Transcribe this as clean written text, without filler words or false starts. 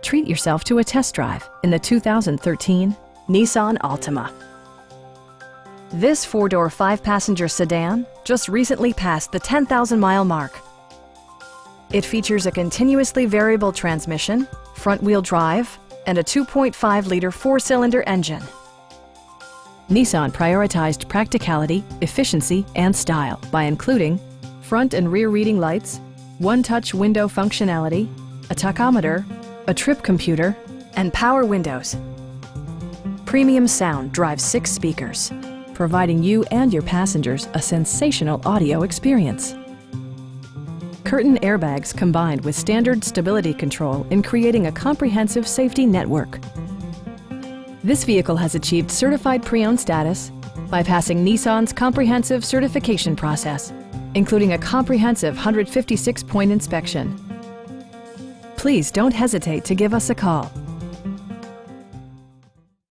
Treat yourself to a test drive in the 2013 Nissan Altima. This four-door, five-passenger sedan just recently passed the 10,000-mile mark. It features a continuously variable transmission, front-wheel drive, and a 2.5-liter four-cylinder engine. Nissan prioritized practicality, efficiency, and style by including front and rear reading lights, one-touch window functionality, a tachometer, a trip computer, and power windows. Premium sound drives 6 speakers, providing you and your passengers a sensational audio experience. Curtain airbags combined with standard stability control in creating a comprehensive safety network. This vehicle has achieved certified pre-owned status by passing Nissan's comprehensive certification process, including a comprehensive 156-point inspection. Please don't hesitate to give us a call.